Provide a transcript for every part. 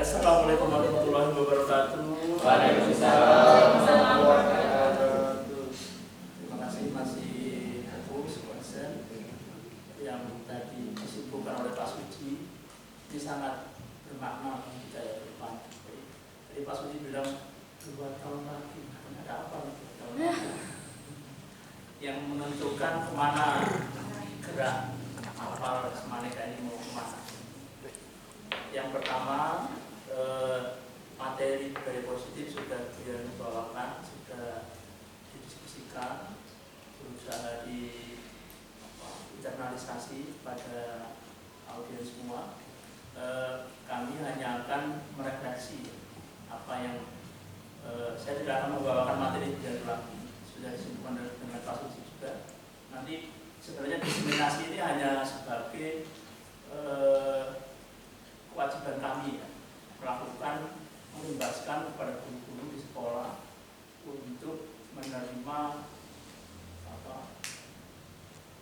Assalamualaikum warahmatullahi wabarakatuh. Waalaikumsalam. Terima kasih masih aku Suwarsen yang tadi disebutkan oleh Pak Suci. Ini sangat bermakna bagi kita ya ke depan. Jadi Pak Suci bilang 2 tahun lagi, ada apa nih 2 tahun lagi? Yang menentukan kemana gerak kapal Semaneka ini mau kemana. Yang pertama, materi budaya positif sudah dibawakan, sudah didiskusikan, berusaha internalisasi pada audiens semua. Kami hanya akan merefleksi apa yang saya tidak akan membawakan materi budaya lagi, sudah disebutkan dengan Pak Suci juga. Nanti sebenarnya diseminasi ini hanya sebagai kewajiban kami ya, melakukan mengimbaskan kepada guru-guru di sekolah untuk menerima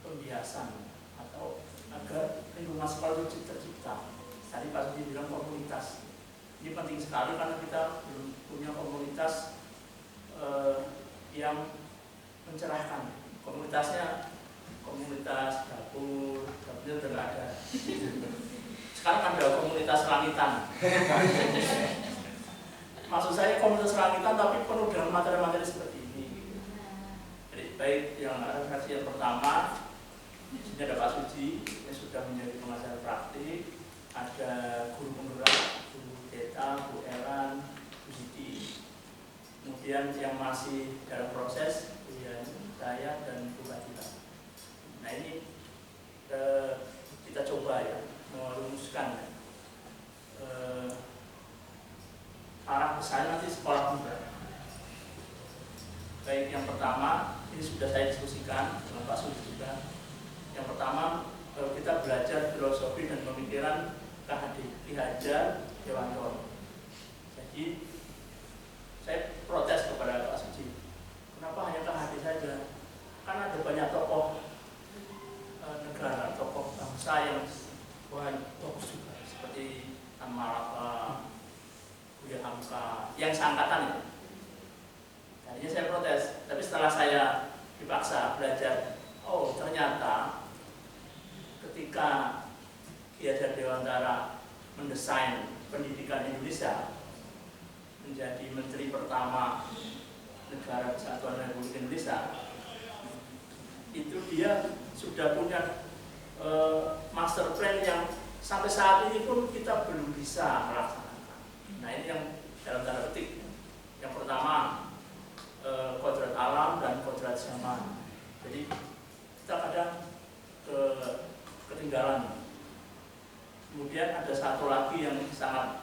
pembiasan atau agar lingkungan sekolah itu tercipta. Tadi Pak Suci bilang komunitas. Ini penting sekali karena kita belum punya komunitas yang mencerahkan. Komunitasnya komunitas dapurnya sudah nggak ada. Sekarang ada komunitas langitan. Maksud saya komunitas langitan tapi penuh dengan materi-materi seperti ini. Jadi baik yang versi yang pertama, di sini ada Pak Suci yang sudah menjadi pengajar praktik, ada guru penggerak, Bu Teta, Bu Elan, Bu Siti. Kemudian yang masih dalam proses, saya dan Bu Fatila. Nah ini kita coba ya merumuskan arah besar nanti sekolah muda. Baik yang pertama, ini sudah saya diskusikan dengan Pak Suci juga. Yang pertama, kita belajar filosofi dan pemikiran Ki Hajar Dewantara. Jadi saya protes kepada Pak Suci, kenapa hanya KHD saja? Kan ada banyak tokoh negara, tokoh bangsa yang bagus juga, seperti Tan Malaka, Buya Hamka, yang seangkatan ya. Tadinya saya protes, tapi setelah saya dipaksa belajar, oh ternyata ketika Ki Hajar Dewantara mendesain pendidikan Indonesia menjadi menteri pertama Negara Kesatuan Republik Indonesia, itu dia sudah punya master plan yang sampai saat ini pun kita belum bisa melaksanakan. Nah ini yang dalam tanda petik. Yang pertama kodrat alam dan kodrat zaman. Jadi kita kadang ketinggalan. Kemudian ada satu lagi yang sangat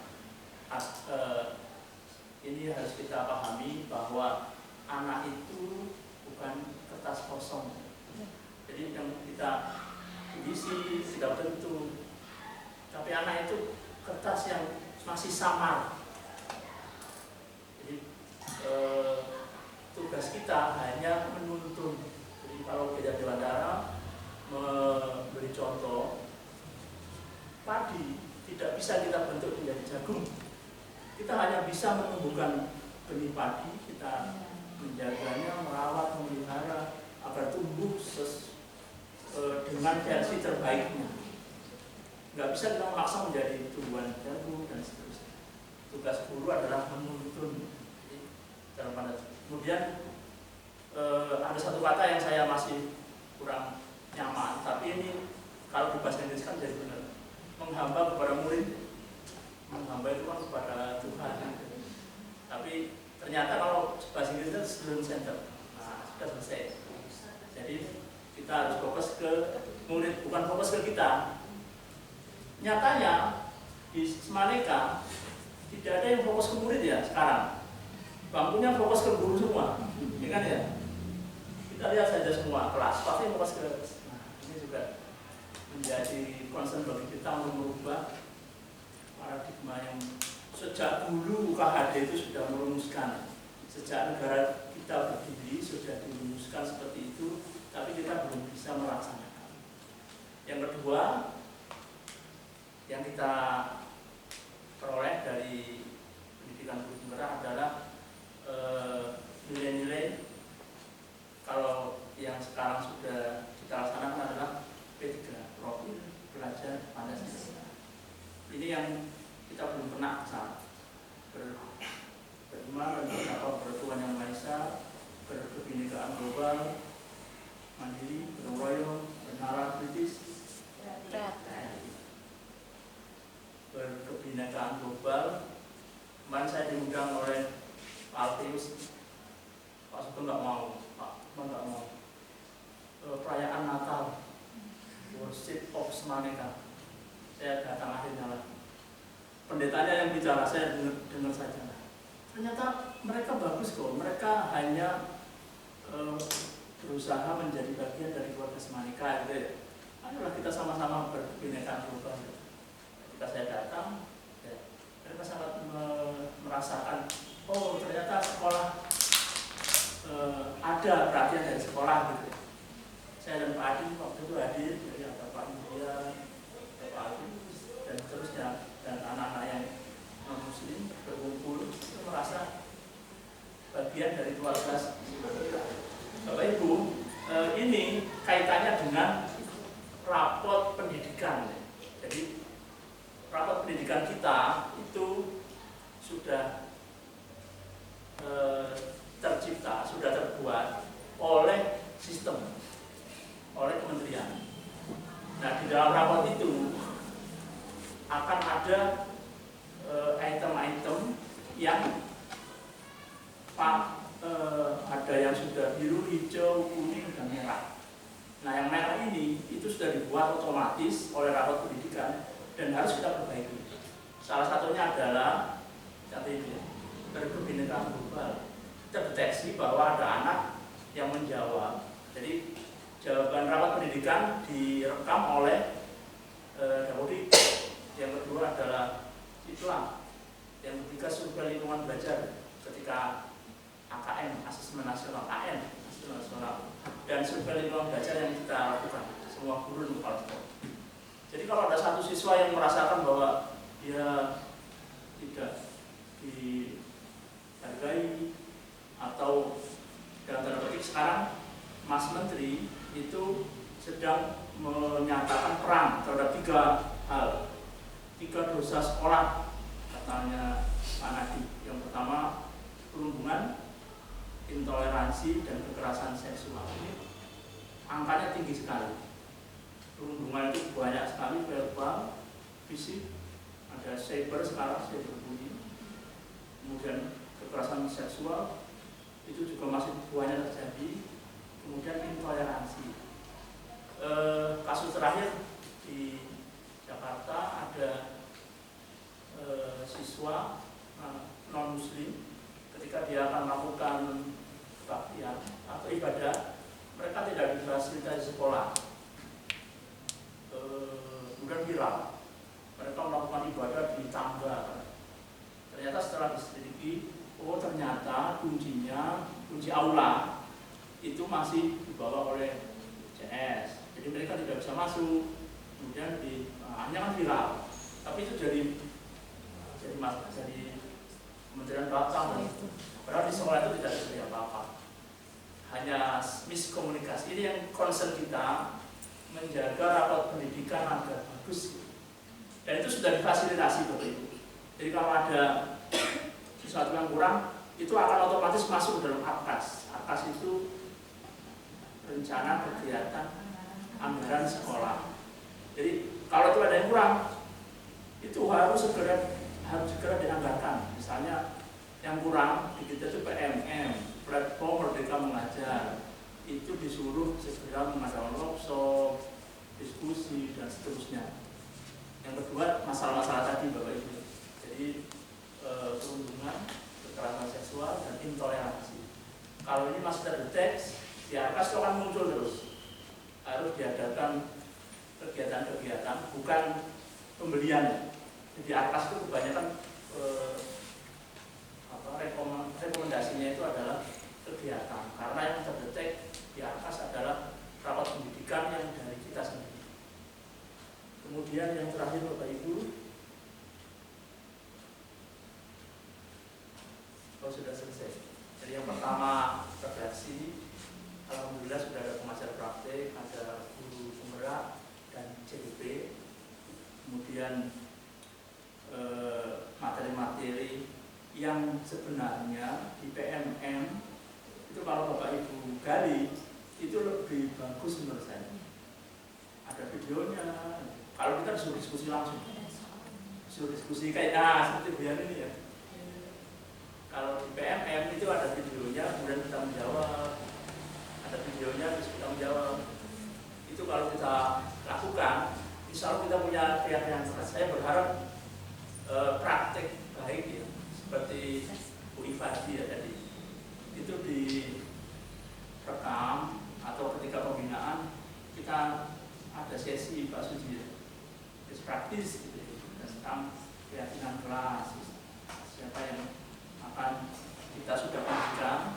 ini harus kita pahami, bahwa anak itu bukan kertas kosong. Jadi yang kita isi tidak tentu, tapi anak itu kertas yang masih samar. Jadi tugas kita hanya menuntun. Jadi kalau Ki Hajar Dewantara memberi contoh, padi tidak bisa kita bentuk menjadi jagung. Kita hanya bisa menumbuhkan benih padi, kita menjaganya, merawat, memelihara agar tumbuh dengan versi terbaiknya. Nggak bisa kita memaksa menjadi tumbuhan jagung dan seterusnya. Tugas guru adalah menuntun. Dalam kemudian ada satu kata yang saya masih kurang nyaman, tapi ini kalau dibahas Inggris kan jadi benar. Menghamba kepada murid, menghamba itu kan kepada Tuhan. Tapi ternyata kalau bahasa Inggris itu student center. Nah, sudah selesai. Jadi kita harus fokus ke murid, bukan fokus ke kita. Nyatanya di Semaneka tidak ada yang fokus ke murid ya sekarang. Bangkunya fokus ke guru semua, ya kan ya? Kita lihat saja semua kelas pasti fokus ke. Nah, ini juga menjadi concern bagi kita untuk merubah paradigma yang sejak dulu KHD itu sudah merumuskan. Sejak negara kita berdiri sudah dirumuskan seperti itu, tapi kita belum bisa melaksanakan. Yang kedua, yang kita peroleh dari sekarang sudah kita laksanakan adalah P3, profil pelajar Pancasila. Ini yang kita belum pernah kesana. Beriman dan bertakwa kepada Tuhan Yang Maha Esa, berkebinekaan global, mandiri, gotong royong, bernalar kritis, berkebinekaan global. Kemarin saya diundang oleh Pak Alfeus, Pak Sugeng nggak mau, Pak Sugeng nggak mau. Perayaan Natal, Worship of Semaneka. Saya datang akhirnya lah. Pendetanya yang bicara, saya dengar saja. Ternyata mereka bagus kok. Mereka hanya berusaha menjadi bagian dari keluarga Semaneka. Gitu ya. Ayolah kita sama-sama berkebinekaan global. Ketika saya datang, ya, mereka sangat merasakan, oh ternyata sekolah ada perhatian dari sekolah gitu. Saya dan Pak Adi waktu itu hadir, jadi ada Pak India, Pak Adi, dan seterusnya, dan anak-anak yang non-muslim berkumpul, itu merasa bagian dari keluarga. Bapak Ibu, ini kaitannya dengan rapot pendidikan. Jadi rapot pendidikan kita itu sudah tercipta, sudah terbuat oleh sistem, oleh kementerian. Nah, di dalam rapot itu akan ada item-item yang ada yang sudah biru, hijau, kuning, dan merah. Nah, yang merah ini itu sudah dibuat otomatis oleh rapot pendidikan dan harus kita perbaiki. Salah satunya adalah berkebinekaan global. Terdeteksi bahwa ada anak yang menjawab. Jadi jawaban rapat pendidikan direkam oleh Daudi. Yang kedua adalah Islam. Yang ketiga survei lingkungan belajar ketika AKN, asesmen nasional, AN, asesmen nasional, dan survei lingkungan belajar yang kita lakukan semua guru dan kepala sekolah. Jadi kalau ada satu siswa yang merasakan bahwa dia tidak dihargai atau dalam tanda petik sekarang Mas Menteri itu sedang menyatakan perang terhadap 3 hal, 3 dosa sekolah katanya Pak Nadi. Yang pertama perundungan, intoleransi, dan kekerasan seksual. Ini angkanya tinggi sekali. Perundungan itu banyak sekali, verbal, fisik, ada cyber sekarang, cyberbullying. Kemudian kekerasan seksual itu juga masih banyak terjadi. Kemudian intoleransi. Kasus terakhir di Jakarta ada siswa non muslim ketika dia akan melakukan kebaktian atau ibadah, mereka tidak difasilitasi sekolah. Kemudian viral, mereka melakukan ibadah di tangga. Ternyata setelah diselidiki, oh ternyata kunci aula itu masih dibawa oleh CS. Jadi mereka tidak bisa masuk. Kemudian hanya kan viral, tapi itu jadi Kementerian Belakang. Padahal di sekolah itu tidak terjadi apa-apa. Hanya miskomunikasi. Ini yang concern kita, menjaga rapot pendidikan agar bagus. Dan itu sudah difasilitasi Bapak Ibu. Jadi kalau ada sesuatu yang kurang, itu akan otomatis masuk dalam AKAS. AKAS itu rencana kegiatan anggaran sekolah. Jadi kalau itu ada yang kurang, itu harus segera dianggarkan. Misalnya yang kurang di kita itu PMM, platform Merdeka Mengajar, itu disuruh segera mengadakan workshop, diskusi, dan seterusnya. Yang kedua masalah-masalah tadi Bapak Ibu. Jadi perundungan, kekerasan seksual, dan intoleransi. Kalau ini masih terdeteksi, di AKAS itu akan muncul terus. Harus diadakan kegiatan-kegiatan, bukan pembelian. Jadi AKAS itu kebanyakan rekomendasinya itu adalah kegiatan. Karena yang terdetek di AKAS adalah rapat pendidikan yang dari kita sendiri. Kemudian yang terakhir Bapak Ibu, sudah selesai. Jadi yang pertama redaksi, alhamdulillah sudah ada pengajar praktek, ada guru penggerak dan CDP. Kemudian materi-materi yang sebenarnya di PMM itu kalau Bapak Ibu gali itu lebih bagus menurut saya. Ada videonya. Kalau kita disuruh diskusi langsung, disuruh diskusi kayak seperti Bu Yani ini ya. Kalau di PMM itu ada videonya, kemudian kita menjawab. Ada videonya, terus kita menjawab. Itu kalau kita lakukan, insya Allah kita punya keyakinan. Saya berharap praktek baik ya, seperti Bu Ifadi ya tadi. Itu direkam atau ketika pembinaan kita ada sesi Pak Suji ya, praktis gitu ya, tentang keyakinan kelas. Siapa yang akan kita sudah pendidikan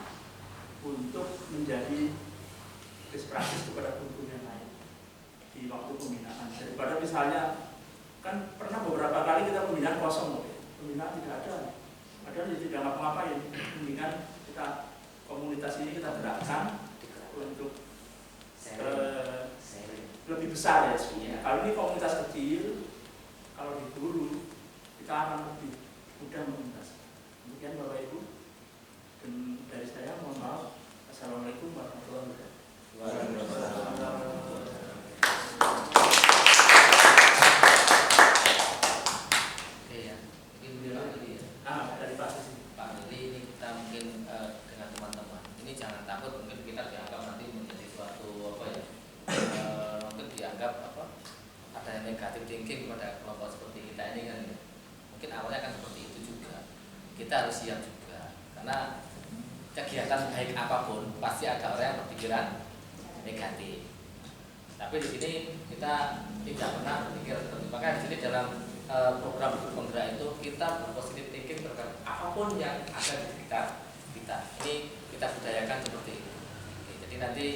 untuk menjadi best practice kepada guru yang lain di waktu pembinaan. Daripada misalnya kan pernah beberapa kali kita pembinaan kosong, pembinaan tidak ada, padahal tidak ngapa-ngapain. Mendingan kita komunitas ini kita gerakkan untuk lebih besar ya. Kalau ini komunitas kecil, kalau di guru kita akan lebih mudah mengintas. Demikian Bapak Ibu, dan dari saya mohon maaf. Assalamualaikum warahmatullahi wabarakatuh. Oke ya, mungkin beliau tadi ya. Dari Pak Susi. Pak, jadi ini kita mungkin dengan teman-teman. Ini jangan takut, mungkin kita dianggap nanti menjadi suatu apa ya? Mungkin dianggap apa? Ada yang negatif thinking kepada kelompok seperti kita ini kan. Mungkin awalnya kan seperti itu juga. Kita harus siap juga, karena kegiatan baik apapun pasti ada orang yang berpikiran negatif. Tapi di sini kita tidak pernah berpikir seperti itu. Maka di sini dalam program penggerak itu kita berpositif thinking terhadap apapun yang ada di sekitar kita. Ini kita budayakan seperti itu. Oke, jadi nanti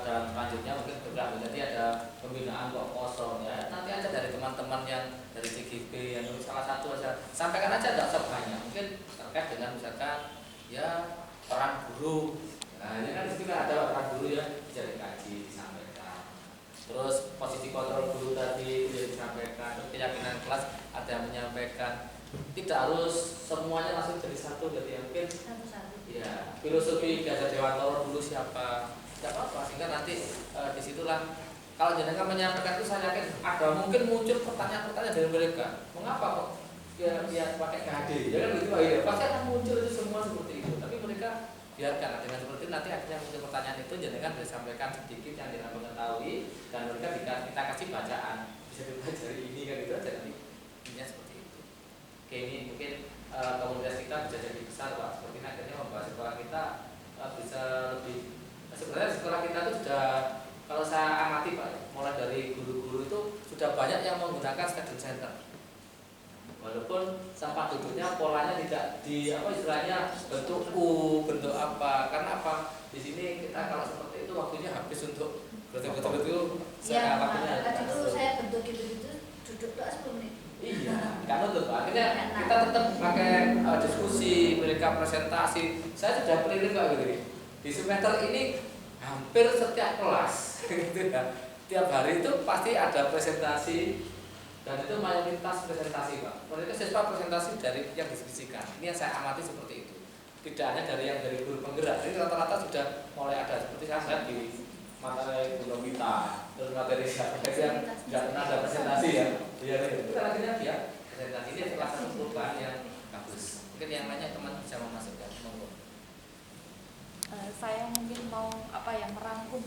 dalam selanjutnya mungkin program nanti ada pembinaan kok kosong ya. Nanti aja dari teman-teman yang dari CGP yang salah satu aja, sampaikan aja, tidak usah banyak. Mungkin terkait dengan misalkan ya peran guru. Nah ini kan istilah ada peran guru ya, bisa dikaji, disampaikan. Terus posisi kontrol guru tadi bisa disampaikan. Terus keyakinan kelas ada yang menyampaikan. Tidak harus semuanya langsung jadi satu, jadi mungkin ya filosofi Gajah Dewantoro dulu siapa, tidak apa-apa, sehingga nanti disitulah kalau jenengan menyampaikan itu saya yakin ada mungkin muncul pertanyaan-pertanyaan dari mereka. Mengapa kok dia pakai KD? Ya kan begitu ya. Pasti akan muncul itu semua seperti itu. Tapi mereka biarkan dengan seperti itu, nanti akhirnya muncul pertanyaan itu jenengan bisa sampaikan sedikit yang jenengan mengetahui dan mereka kita kasih bacaan. Bisa dibaca dari ini kan itu aja nanti. Intinya seperti itu. Oke, ini mungkin komunitas kita bisa jadi besar Pak. Seperti ini akhirnya membahas sekolah kita bisa lebih. Sebenarnya sekolah kita itu sudah, kalau saya amati Pak, mulai dari guru-guru itu sudah banyak yang menggunakan student center. Walaupun tempat duduknya polanya tidak di apa istilahnya bentuk U, bentuk apa? Karena apa? Di sini kita kalau seperti itu waktunya habis untuk betul-betul itu. Iya, tadi itu saya bentuk gitu duduk doa 10 menit. Iya, kan itu akhirnya kita tetap pakai diskusi, mereka presentasi. Saya sudah keliling Pak gitu. Di semester ini hampir setiap kelas gitu ya. Tiap hari itu pasti ada presentasi dan itu mayoritas presentasi Pak. Mereka siswa presentasi dari yang diskusikan. Ini yang saya amati seperti itu. Tidak hanya dari yang dari guru penggerak. Jadi rata-rata sudah mulai ada seperti saya lihat di materi guru kita, terus materi yang nggak pernah ada presentasi ya. Iya itu kan akhirnya dia presentasi ini salah satu perubahan yang bagus. Mungkin yang lainnya teman bisa memasukkan. Monggo. Saya mungkin mau merangkum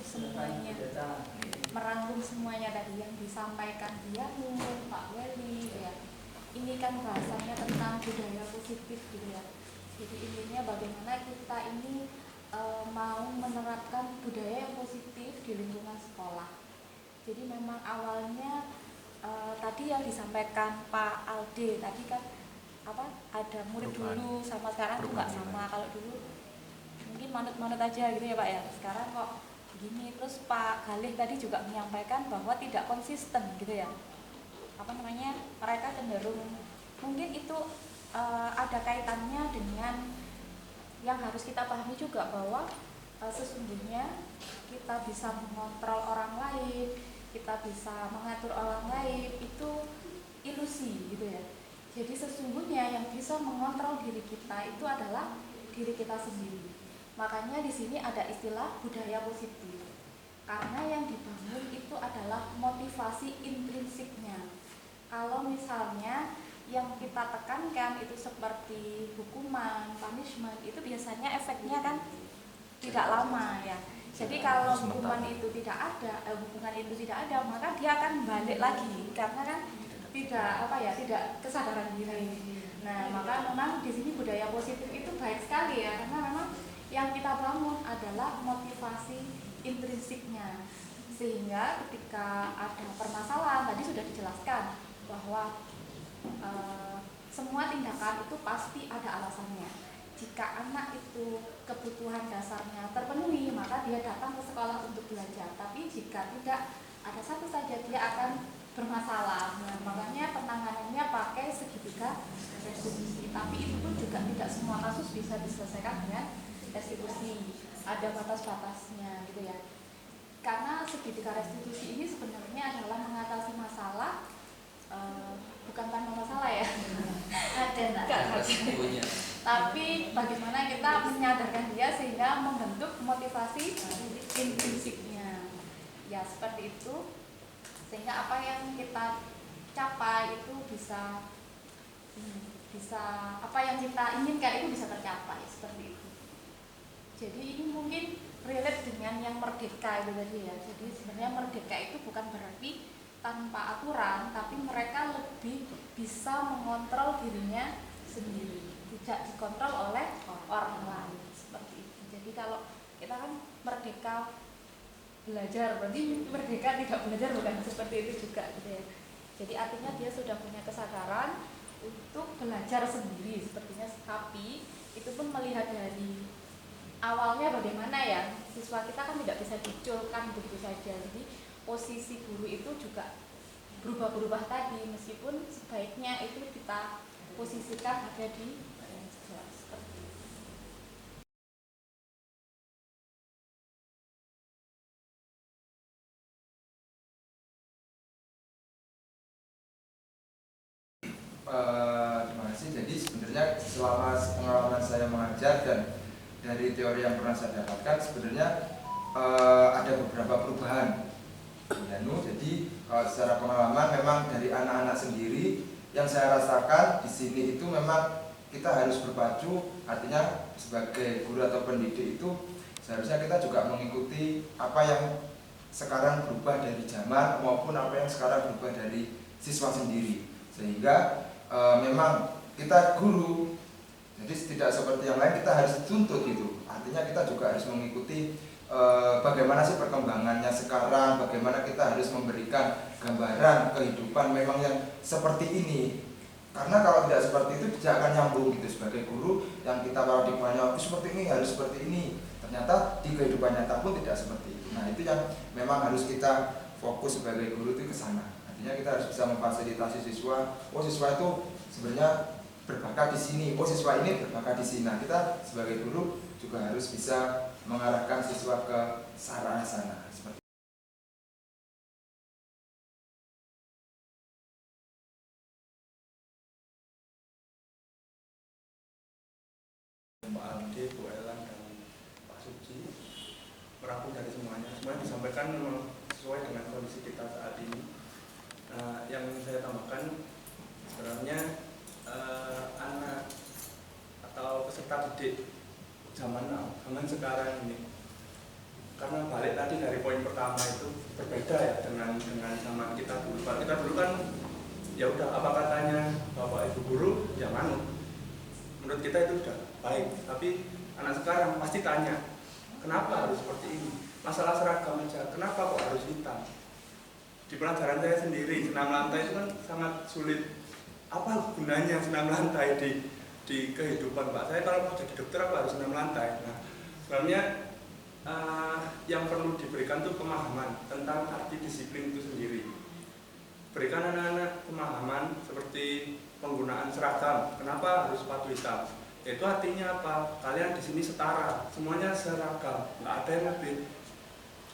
semuanya tadi yang disampaikan dia Pak Weli ya. Ini kan bahasanya tentang budaya positif gitu ya. Jadi intinya bagaimana kita ini mau menerapkan budaya yang positif di lingkungan sekolah. Jadi memang awalnya tadi yang disampaikan Pak Alde tadi kan ada murid dulu sama sekarang juga sama. Kalau dulu mungkin manut-manut aja gitu ya Pak ya. Sekarang kok begini. Terus Pak Galih tadi juga menyampaikan bahwa tidak konsisten gitu ya. Mereka cenderung mungkin itu ada kaitannya dengan yang harus kita pahami juga bahwa sesungguhnya kita bisa mengontrol orang lain, kita bisa mengatur orang lain, itu ilusi gitu ya. Jadi sesungguhnya yang bisa mengontrol diri kita itu adalah diri kita sendiri. Makanya di sini ada istilah budaya positif. Karena yang dibangun itu adalah motivasi intrinsiknya. Kalau misalnya yang kita tekankan itu seperti hukuman, punishment, itu biasanya efeknya kan tidak lama ya. Jadi kalau hukuman itu tidak ada, hubungan itu tidak ada, maka dia akan balik lagi karena kan tidak kesadaran diri. Nah, maka memang di sini budaya positif itu baik sekali ya, karena memang yang kita bangun adalah motivasi intrinsiknya. Sehingga ketika ada permasalahan, tadi sudah dijelaskan bahwa semua tindakan itu pasti ada alasannya. Jika anak itu kebutuhan dasarnya terpenuhi, maka dia datang ke sekolah untuk belajar. Tapi jika tidak, ada satu saja dia akan bermasalah. Nah, makanya penanganannya pakai segitiga restitusi. Tapi itu pun juga tidak semua kasus bisa diselesaikan dengan restitusi. Ada batas-batasnya gitu ya. Karena segitiga restitusi ini sebenarnya adalah mengatasi masalah, bukan tanpa masalah ya. Ada. Tapi bagaimana kita menyadarkan dia sehingga membentuk motivasi intrinsiknya. Ya seperti itu. Sehingga apa yang kita capai itu bisa apa yang kita inginkan itu bisa tercapai seperti itu. Jadi ini mungkin relate dengan yang merdeka itu tadi ya. Jadi sebenarnya merdeka itu bukan berarti tanpa aturan, tapi mereka lebih bisa mengontrol dirinya sendiri, tidak dikontrol oleh orang lain seperti itu. Jadi kalau kita kan merdeka belajar, berarti merdeka tidak belajar bukan seperti itu juga gitu ya. Jadi artinya dia sudah punya kesadaran untuk belajar sendiri sepertinya, tapi itu pun melihat dari awalnya bagaimana ya, siswa kita kan tidak bisa diculkan begitu saja. Jadi posisi guru itu juga berubah-berubah tadi, meskipun sebaiknya itu kita posisikan ada di seperti itu. Terima kasih. Jadi sebenarnya selama pengalaman saya mengajar dan dari teori yang pernah saya dapatkan, sebenarnya ada beberapa perubahan. Jadi secara pengalaman memang dari anak-anak sendiri yang saya rasakan di sini itu memang kita harus berpacu, artinya sebagai guru atau pendidik itu seharusnya kita juga mengikuti apa yang sekarang berubah dari zaman maupun apa yang sekarang berubah dari siswa sendiri, sehingga memang kita guru, jadi tidak seperti yang lain kita harus tuntut gitu, artinya kita juga harus mengikuti bagaimana sih perkembangannya sekarang, bagaimana kita harus memberikan gambaran kehidupan memang yang seperti ini. Karena kalau tidak seperti itu tidak akan nyambung gitu. Sebagai guru yang kita paradigmanya seperti ini, harus seperti ini, ternyata di kehidupan nyata pun tidak seperti itu. Nah itu yang memang harus kita fokus sebagai guru itu ke sana. Artinya kita harus bisa memfasilitasi siswa. Oh siswa itu sebenarnya berbakat di sini, oh siswa ini berbakat di sini. Nah kita sebagai guru juga harus bisa mengarahkan siswa ke arah sana. Seperti Pak Aldi, Bu Elang, dan Pak Suci merangkum dari semuanya disampaikan memang sesuai dengan kondisi kita saat ini. Yang ingin saya tambahkan sebenarnya anak atau peserta didik zaman sekarang ini, karena balik tadi dari poin pertama itu berbeda ya dengan zaman kita dulu. Kalau kita dulu kan ya udah apa katanya bapak ibu guru ya manut, menurut kita itu sudah baik. Tapi anak sekarang pasti tanya, kenapa harus seperti ini? Masalah seragam aja, kenapa kok harus hitam? Di pelajaran saya sendiri, senam lantai itu kan sangat sulit. Apa gunanya senam lantai di kehidupan Pak? Saya kalau mau jadi dokter apa harus senam lantai? Nah, sebenarnya yang perlu diberikan itu pemahaman tentang arti disiplin itu sendiri. Berikan anak-anak pemahaman seperti penggunaan seragam. Kenapa harus sepatu hitam? Itu artinya apa? Kalian di sini setara, semuanya seragam, nggak ada yang lebih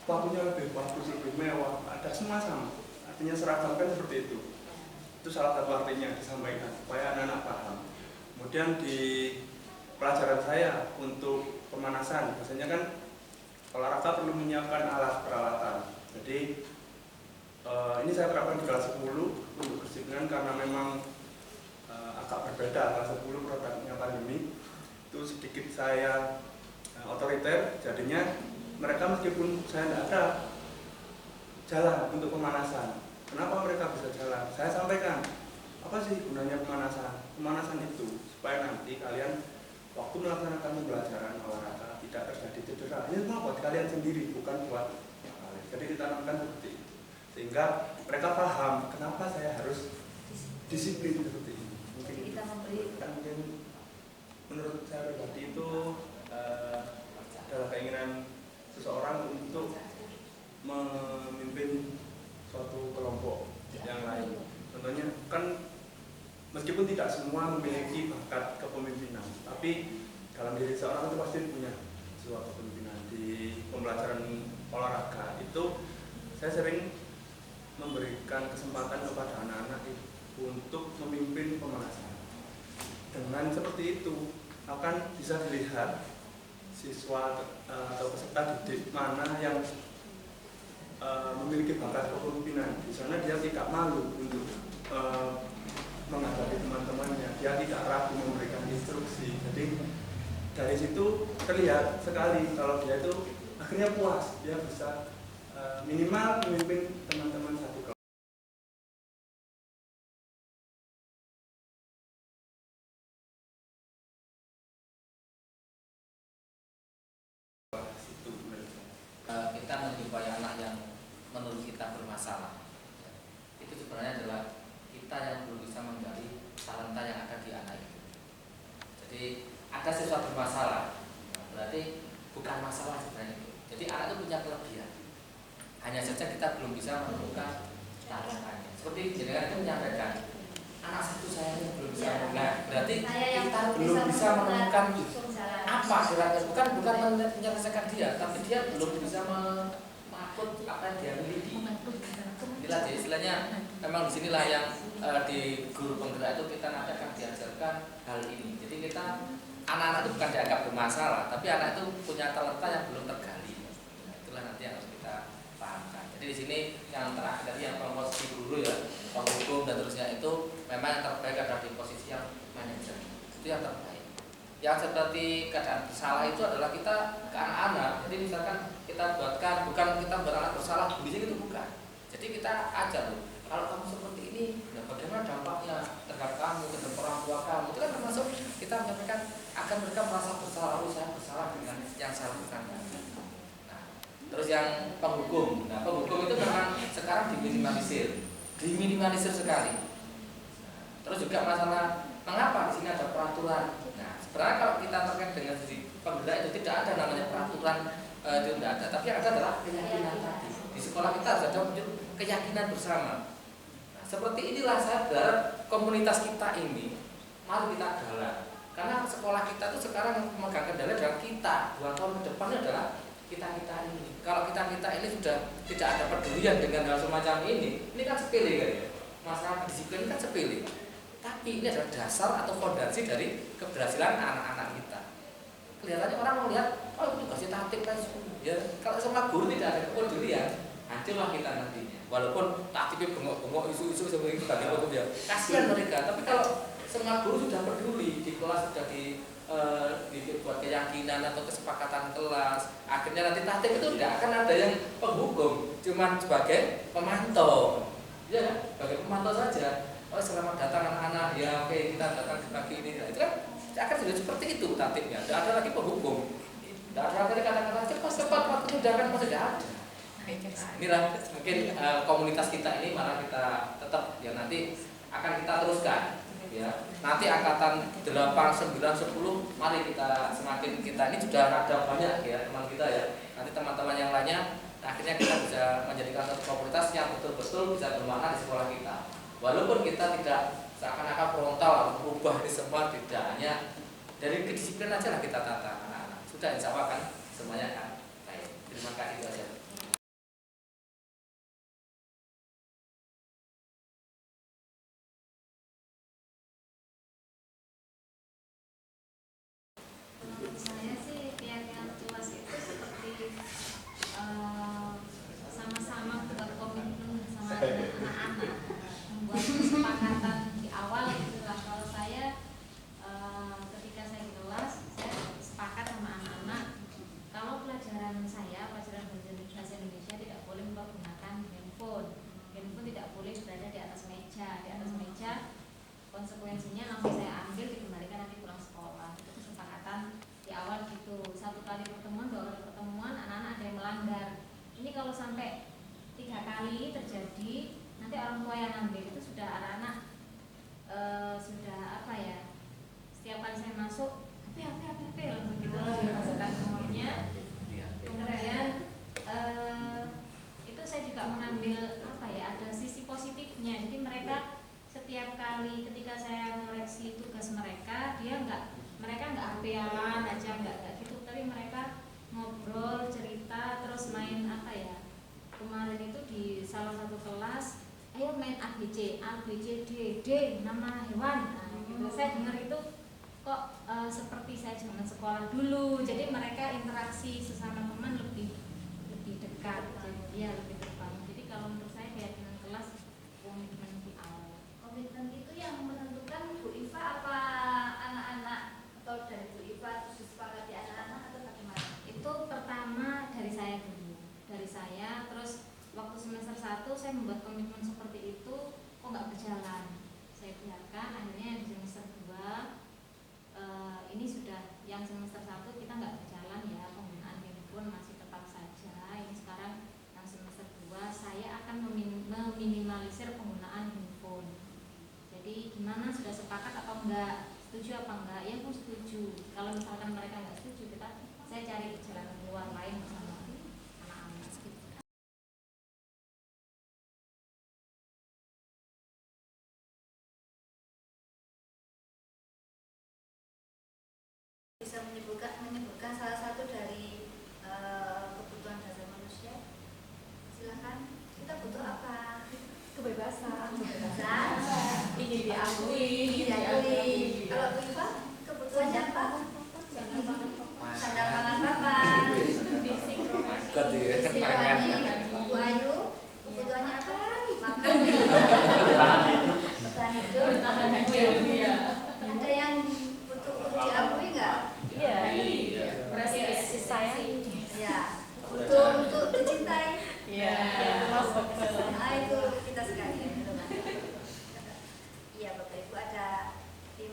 sepatunya lebih bagus, lebih mewah, ada semua sama. Artinya seragam kan seperti itu. Itu salah satu artinya disampaikan supaya anak-anak paham. Kemudian di pelajaran saya untuk pemanasan, biasanya kan olahraga perlu menyiapkan alat peralatan. Jadi ini saya terapkan di kelas 10 untuk kedisiplinan karena memang agak berbeda. Kelas 10 produknya pandemi itu sedikit saya otoriter, jadinya mereka meskipun saya tidak ada jalan untuk pemanasan. Kenapa mereka bisa jalan? Saya sampaikan apa sih gunanya pemanasan? Pemanasan itu supaya nanti kalian waktu melaksanakan pembelajaran olahraga tidak terjadi cedera. Ini semua buat kalian sendiri, bukan buat yang lain. Jadi ditanamkan seperti itu, sehingga mereka paham kenapa saya harus disiplin seperti ini. Mungkin Kita memberi mungkin menurut saya pribadi itu adalah keinginan seseorang untuk memimpin suatu kelompok yang lain. Contohnya kan meskipun tidak semua memiliki bakat kepemimpinan, tapi dalam diri seorang itu pasti punya suatu kepemimpinan. Di pembelajaran olahraga itu saya sering memberikan kesempatan kepada anak-anak untuk memimpin pemanasan. Dengan seperti itu akan bisa dilihat siswa atau peserta didik mana yang memiliki bakat kepemimpinan. Di sana dia tidak malu untuk menghadapi teman-temannya, dia tidak ragu memberikan instruksi. Jadi dari situ terlihat sekali kalau dia itu akhirnya puas, dia bisa minimal memimpin teman-teman satu kelas. Kita menjumpai anak yang menurut kita bermasalah, itu sebenarnya adalah kita yang belum bisa menggali talenta yang ada di anak itu. Jadi ada siswa bermasalah, berarti bukan masalah sebenarnya itu. Jadi anak itu punya kelebihan, hanya saja kita belum bisa menemukan talentanya. Seperti jenengan itu menyampaikan, anak satu saya yang belum bisa menemukan, berarti kita belum bisa menemukan apa kira-kira, bukan menyelesaikan dia, tapi dia belum bisa mengakut apa yang dia miliki. Inilah jadi istilahnya memang disinilah yang di guru penggerak itu kita nanti akan diajarkan hal ini. Jadi kita anak-anak itu bukan dianggap bermasalah, tapi anak itu punya talenta yang belum tergali. Itulah nanti yang harus kita pahamkan. Jadi di sini yang terakhir tadi yang promosi guru ya, penghukum dan terusnya itu memang yang terbaik adalah di posisi yang manajer. Itu yang terbaik. Yang seperti keadaan bersalah itu adalah kita ke anak-anak. Jadi misalkan kita buatkan, bukan kita buat anak bersalah, bising itu bukan. Jadi kita ajar loh, kalau kamu seperti ini, ya bagaimana dampaknya terhadap kamu, terhadap orang tua kamu. Itu kan termasuk kita menyampaikan agar mereka merasa bersalah, saya bersalah dengan yang saya lakukan. Nah, terus yang penghukum, nah penghukum itu memang sekarang diminimalisir sekali. Terus juga masalah mengapa di sini ada peraturan. Nah, sebenarnya kalau kita terkait dengan sisi penggerak itu tidak ada namanya peraturan, itu tidak ada. Tapi yang ada adalah keyakinan tadi. Di sekolah kita harus ada muncul keyakinan bersama. Nah, seperti inilah saya berharap komunitas kita ini mari kita galak. Karena sekolah kita itu sekarang memegang kendali adalah kita. 2 tahun ke depan adalah kita-kita ini. Kalau kita-kita ini sudah tidak ada pedulian dengan hal semacam ini kan sepele kan ya. Masalah disiplin kan sepele. Tapi ini adalah dasar atau fondasi dari keberhasilan anak-anak kita. Kelihatannya orang melihat, oh itu kasih tatip kan ya. Kalau sama guru tidak ada kepedulian, hancurlah kita nantinya. Walaupun tatipnya bengok-bengok isu-isu seperti itu tadi ya. Kasihan mereka. Tapi kalau semua guru sudah peduli di kelas, sudah dibuat keyakinan atau kesepakatan kelas, akhirnya nanti tatip itu tidak akan ada yang penghukum, cuman sebagai pemantau, ya, sebagai pemantau saja. Oh selamat datang anak-anak, ya oke kita datang ke pagi ini. Nah, itu kan akan sudah seperti itu tatipnya. Tidak ada lagi penghukum. Tidak ada lagi kata-kata cepat waktu sudah kan masih tidak ada. Nah, inilah mungkin komunitas kita ini malah kita tetap ya nanti akan kita teruskan. Ya, nanti angkatan 8, 9, 10 mari kita semakin kita ini sudah ada banyak ya teman kita ya. Nanti teman-teman yang lainnya akhirnya kita bisa menjadikan satu komunitas yang betul-betul bisa bermakna di sekolah kita. Walaupun kita tidak seakan-akan frontal merubah ini semua, tidak hanya dari kedisiplinan aja lah kita tata anak-anak. Sudah insya Allah kan semuanya kan baik. Terima kasih itu aja. Menurut saya sih keyakinan kelas itu seperti sama-sama buat komitmen sama anak-anak, membuat kesepakatan di awal gitu lah. Kalau saya ketika saya di kelas, saya sepakat sama anak-anak kalau pelajaran saya, pelajaran bahasa Indonesia tidak boleh menggunakan handphone. Handphone tidak boleh berada di atas meja. Di atas meja konsekuensinya langsung saya ambil dikembalikan nanti pulang sekolah. Itu kesepakatan di awal gitu. Satu kali pertemuan, 2 kali pertemuan, anak-anak ada yang melanggar. Ini kalau sampai 3 kali terjadi, nanti orang tua yang ambil itu sudah anak-anak sudah apa ya? Setiap kali saya masuk, langsung gitu loh dimasukkan semuanya. Kemudian itu saya juga mengambil apa ya? Ada sisi positifnya. Jadi mereka setiap kali ketika saya mengoreksi tugas mereka, mereka nggak HP-an aja, nggak gitu, tapi mereka ngobrol, cerita, terus main apa ya? Kemarin itu di salah satu kelas, ayo main ABC, A, B, C, D, nama hewan. Nah, gitu. Saya dengar itu kok seperti saya zaman sekolah dulu. Jadi mereka interaksi sesama teman lebih dekat, jadi ya lebih terbangun. Jadi kalau menurut saya keyakinan kelas komitmen di awal. Komitmen itu yang menentukan Bu Iva apa anak-anak, atau dari Bu Iva terus disepakati anak-anak atau bagaimana? Itu pertama dari saya dulu, terus waktu semester 1 saya membuat komitmen seperti itu, kok nggak berjalan, saya biarkan. Akhirnya di semester 2 ini sudah yang semester 1 kita nggak berjalan ya, penggunaan handphone masih tetap saja. Ini sekarang yang semester 2 saya akan meminimalisir penggunaan handphone. Jadi gimana, sudah sepakat atau enggak, setuju apa enggak? Ya aku setuju. Kalau misalkan mereka enggak setuju, saya cari jalan keluar lain bersama anak-anak gitu. Bisa menyebutkan salah satu dari kebutuhan dasar manusia. Silakan. Kita butuh apa? Kebebasan. Ingin diakui. Kalau Bu Iva, kebutuhannya apa? Sandang pangan papan. Bu Ayu, kebutuhannya apa? Makan. Bertahan hidup. Ada yang butuh diakui nggak? Iya. Prestasi saya. Ya. Untuk dicintai. Iya. Nah, itu kita sekalian. Iya, Bapak Ibu, ada 5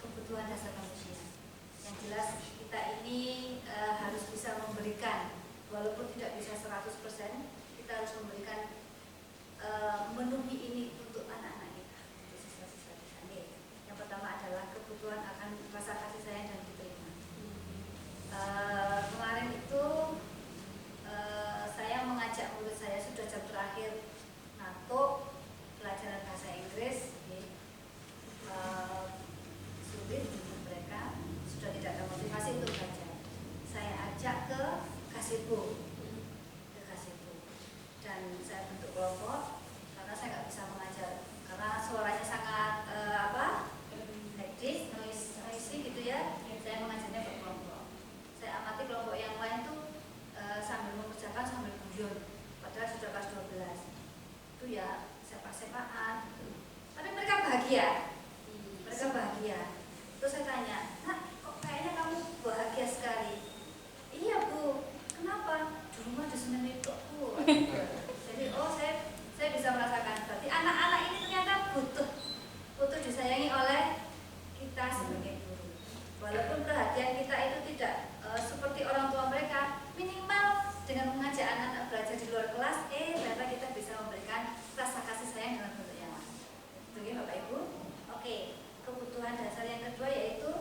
kebutuhan dasar manusia. Yang jelas kita ini harus bisa memberikan, walaupun tidak bisa 100%, kita harus memberikan memenuhi ini untuk anak-anak kita, untuk siswa-siswa kita. Yang pertama adalah kebutuhan akan rasa kasih sayang dan diterima. Kemarin itu saya mengajak murid saya, sudah jam terakhir NATO pelajaran bahasa Inggris, sulit untuk mereka, sudah tidak ada motivasi untuk belajar. Saya ajak ke gazebo, dan saya bentuk kelompok karena saya nggak bisa mengajar karena suaranya sangat hektis, noisy gitu ya. Saya mengajarnya berkelompok. Saya amati kelompok yang lain tuh sambil mengerjakan sambil guyon, padahal sudah kelas 12 itu ya sepak-sepakan gitu. Tapi mereka bahagia, terus saya tanya, nak, kok kayaknya kamu bahagia sekali? Iya Bu, kenapa? Di rumah di Senin itu Bu. Jadi saya bisa merasakan, berarti anak-anak ini ternyata butuh disayangi oleh kita sebagai guru. Walaupun perhatian kita itu tidak seperti orang tua mereka, minimal dengan mengajak anak-anak belajar di luar kelas, ternyata kita bisa memberikan rasa kasih sayang dalam bentuk yang lain. Itu ya Bapak Ibu. Oke, kebutuhan dasar yang kedua yaitu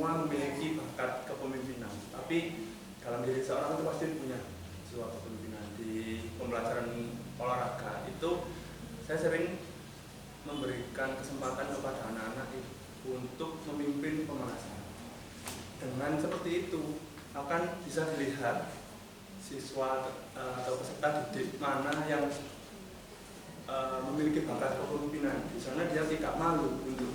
semua memiliki bakat kepemimpinan, tapi dalam diri seorang itu pasti punya jiwa kepemimpinan. Di pembelajaran olahraga itu saya sering memberikan kesempatan kepada anak-anak untuk memimpin pemanasan. Dengan seperti itu akan bisa dilihat siswa atau peserta didik mana yang memiliki bakat kepemimpinan. Di sana dia tidak malu untuk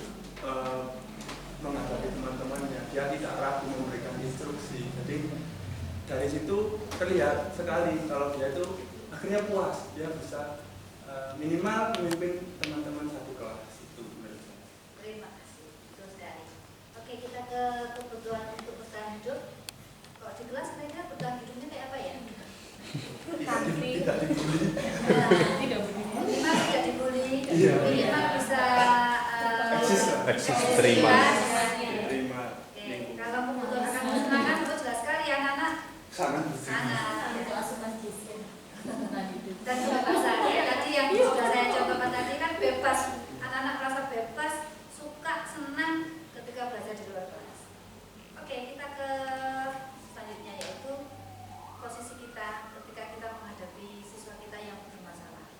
menghadapi teman-temannya, dia tidak ragu memberikan instruksi. Jadi dari situ terlihat sekali kalau dia itu akhirnya puas, dia bisa minimal memimpin teman-teman satu kelas itu menurut saya. Terima kasih, betul sekali. Oke, kita ke kebutuhan untuk bertahan hidup. Kalau di kelas mereka bertahan hidupnya kayak apa ya? Tidak dibully. Minimal tidak dibully, Iya. minimal bisa Eksis terima. Terima. Oke, kalau kebutuhan akan kesenangan itu jelas sekali anak-anak Sangat berterima. Itu asupan gizi. Dan juga bahasa ya, tadi yang sudah saya contohkan tadi kan bebas, anak-anak merasa bebas, suka, senang ketika belajar di luar kelas. Oke, kita ke selanjutnya yaitu posisi kita ketika kita menghadapi siswa kita yang bermasalah.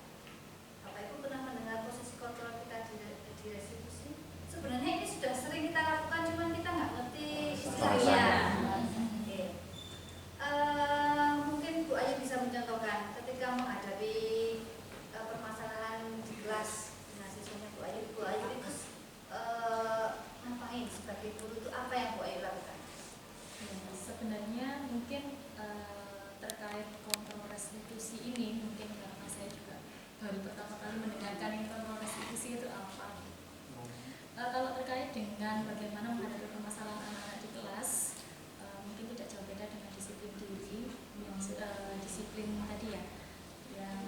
Bapak Ibu pernah mendengar posisi kontrol kita di restitusi? Sebenarnya ini sudah sering kita lakukan, cuman kita nggak ngerti istilahnya. Oke. Mungkin Bu Ayu bisa mencontohkan ketika menghadapi permasalahan di kelas dengan siswanya Bu Ayu itu ngapain sebagai guru itu apa yang Bu Ayu lakukan? Ya, sebenarnya mungkin terkait kontrol restitusi ini mungkin karena saya juga baru pertama kali mendengarkan ini kontrol restitusi itu apa. Kalau terkait dengan bagaimana menghadapi permasalahan anak-anak di kelas, mungkin tidak jauh beda dengan disiplin diri yang disiplin tadi ya yang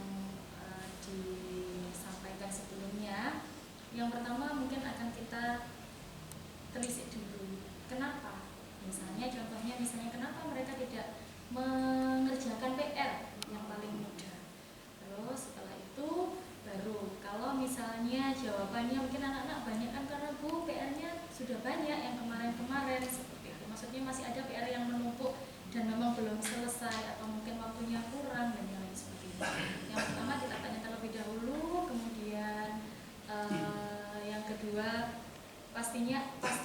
disampaikan sebelumnya. Yang pertama mungkin akan kita telisik dulu kenapa, misalnya kenapa mereka tidak mengerjakan PR yang paling mudah. Terus setelah itu baru kalau misalnya jawabannya mungkin anak-anak banyak kan karena Bu PR-nya sudah banyak yang kemarin-kemarin seperti itu, maksudnya masih ada PR yang menumpuk dan memang belum selesai atau mungkin waktunya kurang dan lain sebagainya. Yang pertama kita tanya terlebih dahulu, kemudian yang kedua pasti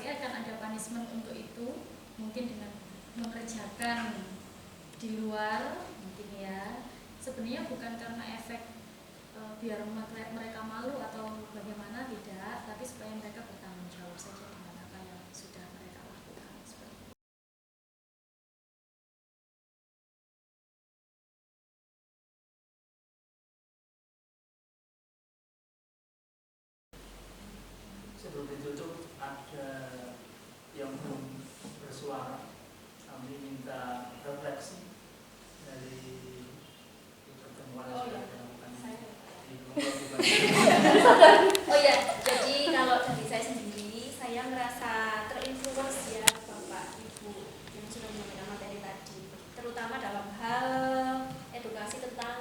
akan ada punishment untuk itu, mungkin dengan mengerjakan di luar mungkin ya. Sebenarnya bukan karena efek biar mereka malu atau bagaimana, tidak, tapi supaya mereka bertanggung jawab saja dengan apa yang sudah mereka lakukan seperti itu. Sebelum ditutup ada yang belum bersuara, kami minta refleksi dari pertemuan yang sudah dilakukan di Oh ya, jadi kalau dari saya sendiri, saya merasa terinfluence ya Bapak Ibu yang sudah menyampaikan materi tadi, terutama dalam hal edukasi tentang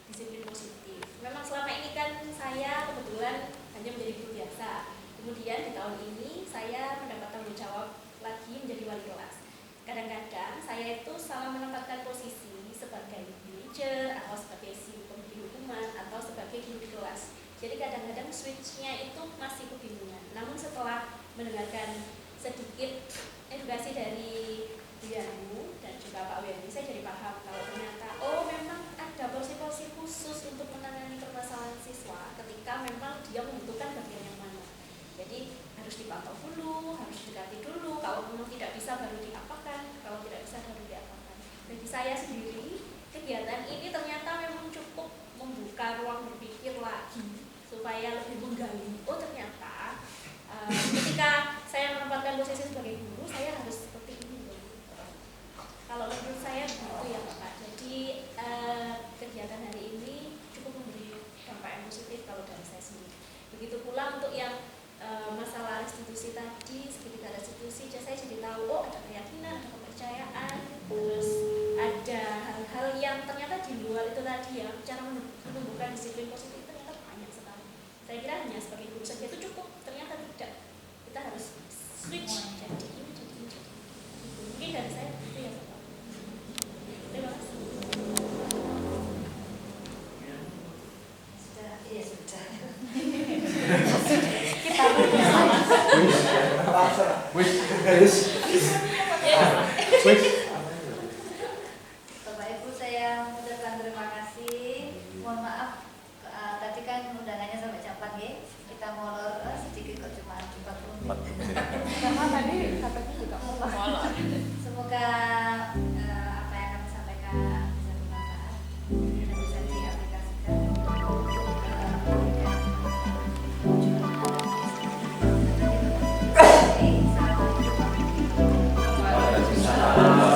disiplin positif. Memang selama ini kan saya kebetulan hanya menjadi guru biasa. Kemudian di tahun ini saya mendapat tanggung jawab lagi menjadi wali kelas. Kadang-kadang saya itu salah menempatkan posisi sebagai manajer atau sebagai si pemberi hukuman atau sebagai guru di kelas. Jadi kadang-kadang switch-nya itu masih kebingungan. Namun setelah mendengarkan sedikit edukasi dari Bu Yanu dan juga Pak Wendy, saya jadi paham kalau ternyata memang ada porsi-porsi khusus untuk menangani permasalahan siswa ketika memang dia membutuhkan bagian yang mana. Jadi harus dipantau dulu, harus dekati dulu. Kalau memang tidak bisa baru diapakan, kalau tidak bisa baru diapakan. Bagi saya sendiri, kegiatan ini ternyata memang cukup membuka ruang berpikir lagi supaya lebih menggali. Oh ternyata ketika saya menempatkan posisi sebagai guru, saya harus seperti ini. Kalau menurut saya begitu ya Bapak. Jadi kegiatan hari ini cukup memberi dampak yang positif kalau dari saya sendiri. Begitu pula untuk yang masalah restitusi tadi, segitiga restitusi, saya jadi tahu ada keyakinan, ada kepercayaan, terus ada hal-hal yang ternyata di luar itu tadi ya, cara menumbuhkan disiplin positif ternyata banyak sekali. Saya kira hanya sebagai guru saja itu cukup, ternyata tidak. Kita harus switch jadi ini, jadi ini, jadi Bapak Ibu, saya mengucapkan terima kasih. Mohon maaf, tadi kan undangannya sampai jam 4 ya. Kita molor sedikit kok, cuma 40 menit. Karena tadi katanya juga mau molor. Semoga apa yang kami sampaikan bisa bermanfaat dan bisa diaplikasikan untuk memberikan Assalamualaikum warahmatullahi wabarakatuh.